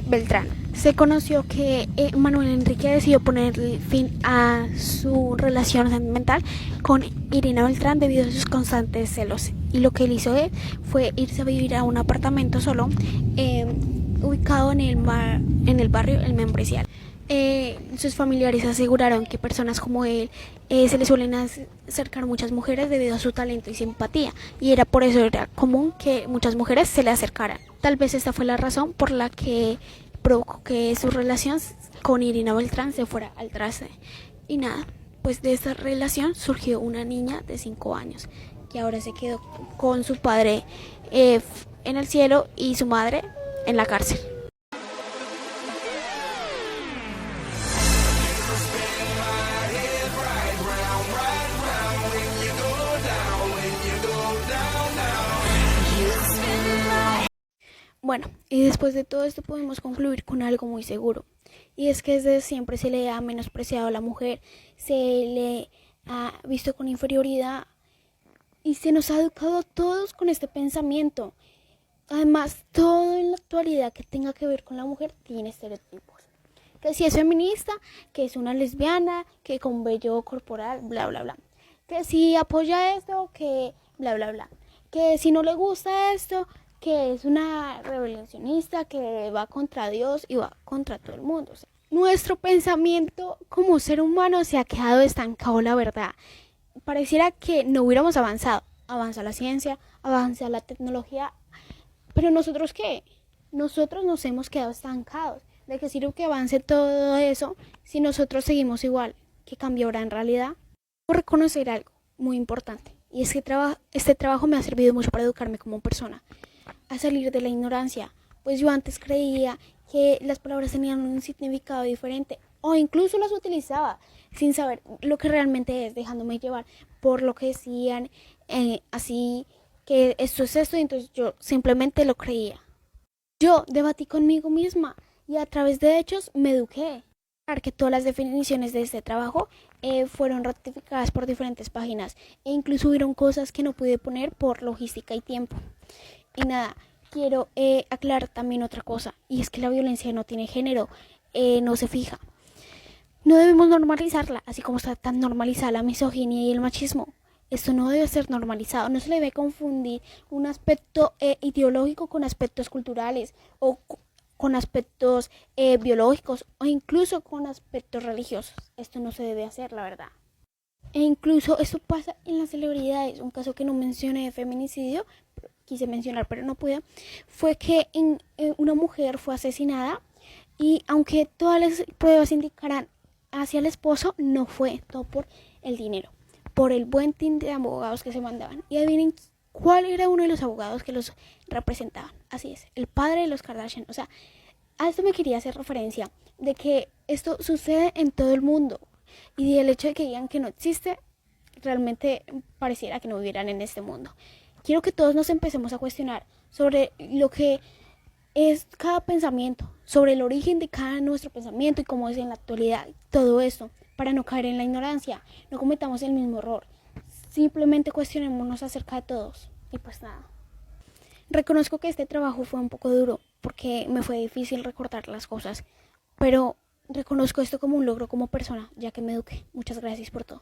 Beltrán. Se conoció que Manuel Enrique decidió poner fin a su relación sentimental con Irina Beltrán debido a sus constantes celos. Y lo que él hizo fue irse a vivir a un apartamento solo, ubicado en el barrio El Membrecial. Sus familiares aseguraron que personas como él se le suelen acercar muchas mujeres debido a su talento y simpatía, y era por eso era común que muchas mujeres se le acercaran. Tal vez esta fue la razón por la que provocó que su relación con Irina Beltrán se fuera al traste. Y nada, pues de esta relación surgió una niña de 5 años, que ahora se quedó con su padre en el cielo y su madre en la cárcel. Bueno, y después de todo esto podemos concluir con algo muy seguro, y es que desde siempre se le ha menospreciado a la mujer, se le ha visto con inferioridad y se nos ha educado a todos con este pensamiento. Además, todo en la actualidad que tenga que ver con la mujer tiene estereotipos. Que si es feminista, que es una lesbiana, que con vello corporal, bla, bla, bla. Que si apoya esto, que bla, bla, bla. Que si no le gusta esto, que es una rebelicionista, que va contra Dios y va contra todo el mundo. O sea, nuestro pensamiento como ser humano se ha quedado estancado, la verdad. Pareciera que no hubiéramos avanzado. Avanza la ciencia, avanza la tecnología, pero ¿nosotros qué? Nosotros nos hemos quedado estancados. ¿De qué sirve que avance todo eso si nosotros seguimos igual? ¿Qué cambio habrá en realidad? Debo reconocer algo muy importante, y es que este trabajo me ha servido mucho para educarme como persona, a salir de la ignorancia, pues yo antes creía que las palabras tenían un significado diferente, o incluso las utilizaba sin saber lo que realmente es, dejándome llevar por lo que decían, así que esto es esto, y entonces yo simplemente lo creía. Yo debatí conmigo misma y a través de hechos me eduqué. Claro que todas las definiciones de este trabajo fueron ratificadas por diferentes páginas, e incluso hubieron cosas que no pude poner por logística y tiempo. Y nada, quiero aclarar también otra cosa, y es que la violencia no tiene género, no se fija. No debemos normalizarla, así como está tan normalizada la misoginia y el machismo. Esto no debe ser normalizado, no se le debe confundir un aspecto ideológico con aspectos culturales, o con aspectos biológicos, o incluso con aspectos religiosos. Esto no se debe hacer, la verdad. E incluso esto pasa en las celebridades. Un caso que no mencioné de feminicidio, quise mencionar pero no pude, fue que una mujer fue asesinada, y aunque todas las pruebas indicaran hacia el esposo, no fue todo por el dinero, por el buen team de abogados que se mandaban. Y adivinen cuál era uno de los abogados que los representaban. Así es, el padre de los Kardashian. O sea, a esto me quería hacer referencia, de que esto sucede en todo el mundo, y el hecho de que digan que no existe, realmente pareciera que no vivieran en este mundo. Quiero que todos nos empecemos a cuestionar sobre lo que es cada pensamiento, sobre el origen de cada nuestro pensamiento y cómo es en la actualidad, todo esto, para no caer en la ignorancia, no cometamos el mismo error, simplemente cuestionémonos acerca de todos. Y pues nada, reconozco que este trabajo fue un poco duro, porque me fue difícil recordar las cosas, pero reconozco esto como un logro como persona, ya que me eduqué. Muchas gracias por todo.